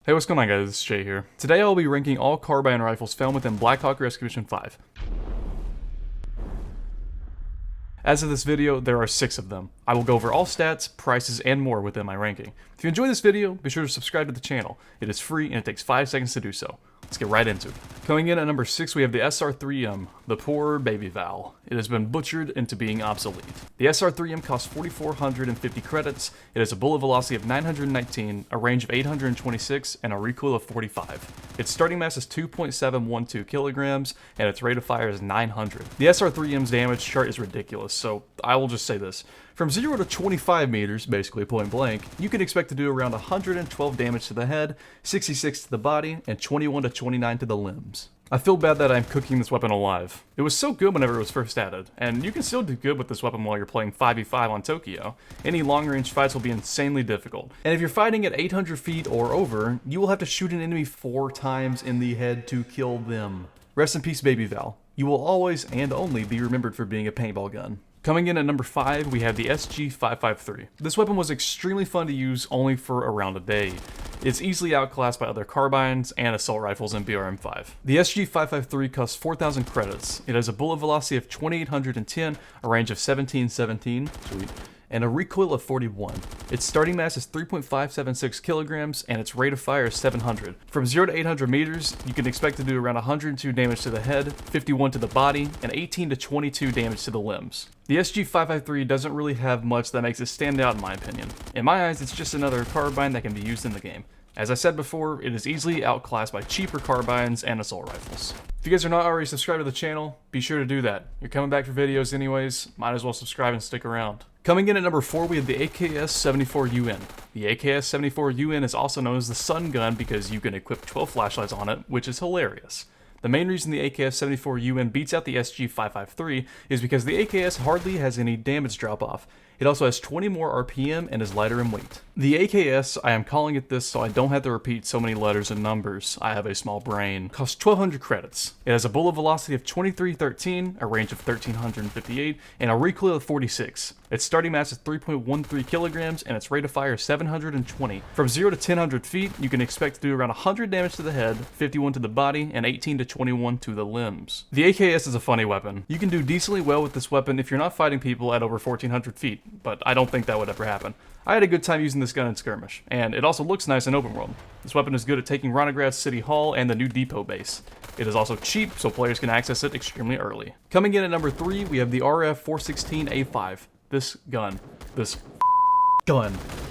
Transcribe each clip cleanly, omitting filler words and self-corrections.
Hey, what's going on, guys? It's Jay here. Today I'll be ranking all carbine rifles found within BLACKHAWK Rescue Mission 5. As of this video, there are 6 of them. I will go over all stats, prices, and more within my ranking. If you enjoyed this video, be sure to subscribe to the channel. It is free and it takes 5 seconds to do so. Let's get right into it. Coming in at number 6, we have the SR3M, the poor baby Val. It has been butchered into being obsolete. The SR3M costs 4,450 credits, it has a bullet velocity of 919, a range of 826, and a recoil of 45. Its starting mass is 2.712 kilograms, and its rate of fire is 900. The SR3M's damage chart is ridiculous, so I will just say this. From 0 to 25 meters, basically point blank, you can expect to do around 112 damage to the head, 66 to the body, and 21 to 29 to the limbs. I feel bad that I'm cooking this weapon alive. It was so good whenever it was first added, and you can still do good with this weapon while you're playing 5v5 on Tokyo. Any long-range fights will be insanely difficult. And if you're fighting at 800 feet or over, you will have to shoot an enemy 4 times in the head to kill them. Rest in peace, baby Val. You will always and only be remembered for being a paintball gun. Coming in at number 5, we have the SG553. This weapon was extremely fun to use only for around a day. It's easily outclassed by other carbines and assault rifles in BRM5. The SG553 costs 4,000 credits. It has a bullet velocity of 2,810, a range of 1717, sweet, and a recoil of 41. Its starting mass is 3.576 kilograms, and its rate of fire is 700. From 0 to 800 meters, you can expect to do around 102 damage to the head, 51 to the body, and 18 to 22 damage to the limbs. The SG553 doesn't really have much that makes it stand out in my opinion. In my eyes, it's just another carbine that can be used in the game. As I said before, it is easily outclassed by cheaper carbines and assault rifles. If you guys are not already subscribed to the channel, be sure to do that. You're coming back for videos anyways, might as well subscribe and stick around. Coming in at number 4, we have the AKS-74UN. The AKS-74UN is also known as the Sun Gun because you can equip 12 flashlights on it, which is hilarious. The main reason the AKS-74UN beats out the SG553 is because the AKS hardly has any damage drop-off. It also has 20 more RPM and is lighter in weight. The AKS, I am calling it this so I don't have to repeat so many letters and numbers, I have a small brain, costs 1,200 credits. It has a bullet velocity of 2313, a range of 1,358, and a recoil of 46. Its starting mass is 3.13 kilograms, and its rate of fire is 720. From 0 to 1,000 feet, you can expect to do around 100 damage to the head, 51 to the body, and 18 to 21 to the limbs. The AKS is a funny weapon. You can do decently well with this weapon if you're not fighting people at over 1,400 feet. But I don't think that would ever happen. I had a good time using this gun in skirmish, and it also looks nice in open world. This weapon is good at taking Ronograd City Hall and the new depot base. It is also cheap, so players can access it extremely early. Coming in at number 3, we have the RF416A5. This gun. This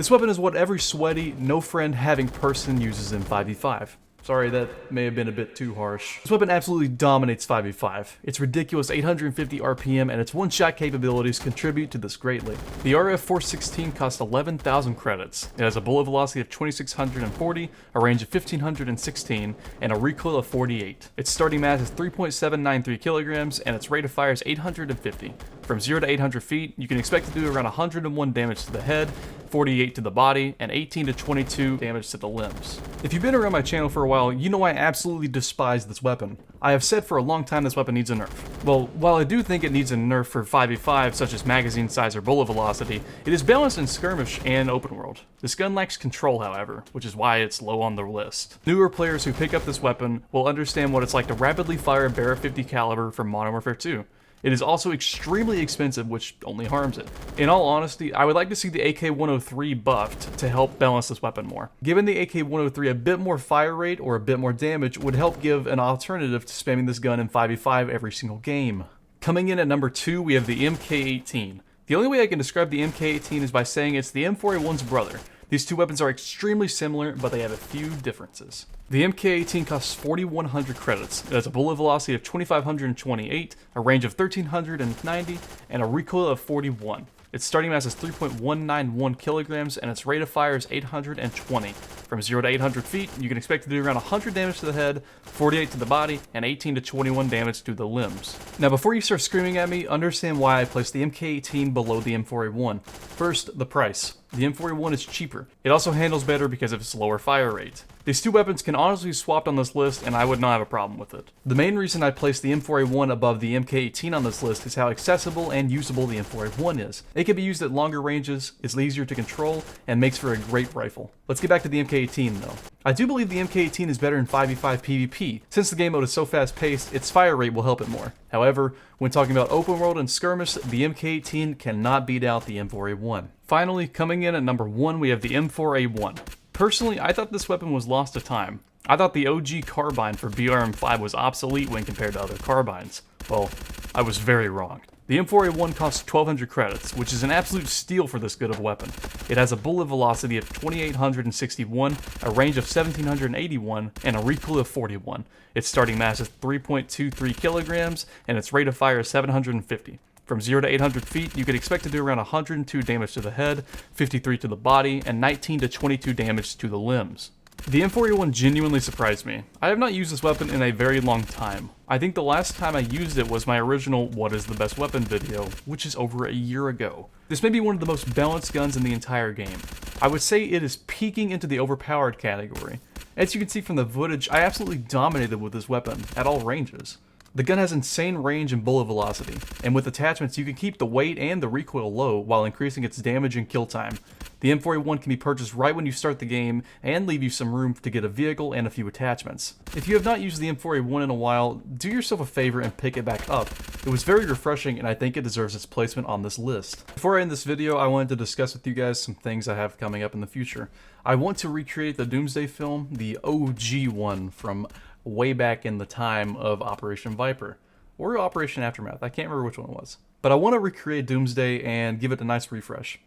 weapon is what every sweaty, no friend having person uses in 5v5. Sorry, that may have been a bit too harsh. This weapon absolutely dominates 5v5. Its ridiculous 850 RPM and its one-shot capabilities contribute to this greatly. The RF416 costs 11,000 credits. It has a bullet velocity of 2,640, a range of 1,516, and a recoil of 48. Its starting mass is 3.793 kilograms, and its rate of fire is 850. From 0 to 800 feet, you can expect to do around 101 damage to the head, 48 to the body, and 18 to 22 damage to the limbs. If you've been around my channel for a while, you know I absolutely despise this weapon. I have said for a long time this weapon needs a nerf. Well, while I do think it needs a nerf for 5v5 such as magazine size or bullet velocity, it is balanced in skirmish and open world. This gun lacks control, however, which is why it's low on the list. Newer players who pick up this weapon will understand what it's like to rapidly fire a BRM5 caliber from Modern Warfare 2. It is also extremely expensive, which only harms it. In all honesty, I would like to see the AK-103 buffed to help balance this weapon more. Giving the AK-103 a bit more fire rate or a bit more damage would help give an alternative to spamming this gun in 5v5 every single game. Coming in at number 2, we have the MK18. The only way I can describe the MK18 is by saying it's the M4A1's brother. These two weapons are extremely similar, but they have a few differences. The MK18 costs 4,100 credits. It has a bullet velocity of 2,528, a range of 1,390, and a recoil of 41. Its starting mass is 3.191 kilograms, and its rate of fire is 820. From 0 to 800 feet, you can expect to do around 100 damage to the head, 48 to the body, and 18 to 21 damage to the limbs. Now before you start screaming at me, understand why I placed the MK18 below the M4A1. First, the price. The M4A1 is cheaper. It also handles better because of its lower fire rate. These two weapons can honestly be swapped on this list, and I would not have a problem with it. The main reason I placed the M4A1 above the MK18 on this list is how accessible and usable the M4A1 is. It can be used at longer ranges, is easier to control, and makes for a great rifle. Let's get back to the MK18 though. I do believe the MK18 is better in 5v5 PvP. Since the game mode is so fast paced, its fire rate will help it more. However, when talking about open world and skirmish, the MK18 cannot beat out the M4A1. Finally, coming in at number 1, we have the M4A1. Personally, I thought this weapon was lost to time. I thought the OG carbine for BRM5 was obsolete when compared to other carbines. Well, I was very wrong. The M4A1 costs 1200 credits, which is an absolute steal for this good of a weapon. It has a bullet velocity of 2861, a range of 1781, and a recoil of 41. Its starting mass is 3.23 kilograms, and its rate of fire is 750. From 0 to 800 feet, you could expect to do around 102 damage to the head, 53 to the body, and 19 to 22 damage to the limbs. The M4A1 genuinely surprised me. I have not used this weapon in a very long time. I think the last time I used it was my original What is the Best Weapon video, which is over a year ago. This may be one of the most balanced guns in the entire game. I would say it is peaking into the overpowered category. As you can see from the footage, I absolutely dominated with this weapon at all ranges. The gun has insane range and bullet velocity, and with attachments you can keep the weight and the recoil low while increasing its damage and kill time. The M4A1 can be purchased right when you start the game and leave you some room to get a vehicle and a few attachments. If you have not used the M4A1 in a while, do yourself a favor and pick it back up. It was very refreshing and I think it deserves its placement on this list. Before I end this video, I wanted to discuss with you guys some things I have coming up in the future. I want to recreate the Doomsday film, the OG one from way back in the time of Operation Viper, or Operation Aftermath, I can't remember which one it was. But I want to recreate Doomsday and give it a nice refresh.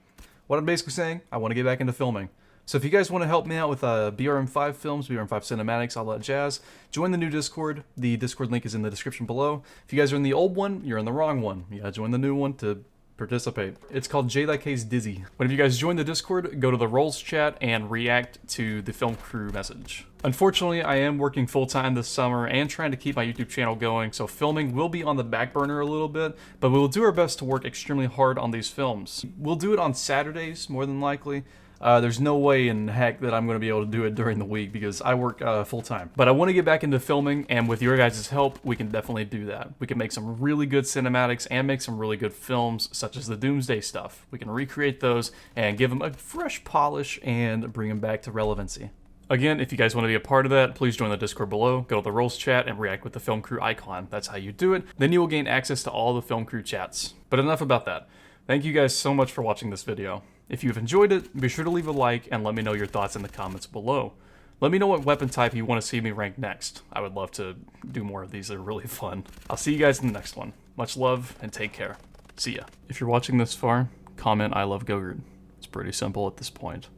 What I'm basically saying, I want to get back into filming. So if you guys want to help me out with BRM5 films, BRM5 cinematics, all that jazz, join the new Discord. The Discord link is in the description below. If you guys are in the old one, you're in the wrong one. You gotta join the new one to participate. It's called JayThyKay's Dizzy. Whenever you guys join the Discord, go to the roles chat and react to the film crew message. Unfortunately, I am working full-time this summer and trying to keep my YouTube channel going, so filming will be on the back burner a little bit, but we will do our best to work extremely hard on these films. We'll do it on Saturdays, more than likely. There's no way in heck that I'm going to be able to do it during the week because I work full-time. But I want to get back into filming, and with your guys' help, we can definitely do that. We can make some really good cinematics and make some really good films, such as the Doomsday stuff. We can recreate those and give them a fresh polish and bring them back to relevancy. Again, if you guys want to be a part of that, please join the Discord below, go to the roles chat, and react with the film crew icon. That's how you do it. Then you will gain access to all the film crew chats. But enough about that. Thank you guys so much for watching this video. If you've enjoyed it, be sure to leave a like and let me know your thoughts in the comments below. Let me know what weapon type you want to see me rank next. I would love to do more of these, they're really fun. I'll see you guys in the next one. Much love and take care. See ya. If you're watching this far, comment I love Gogurt. It's pretty simple at this point.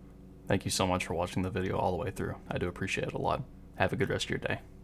Thank you so much for watching the video all the way through. I do appreciate it a lot. Have a good rest of your day.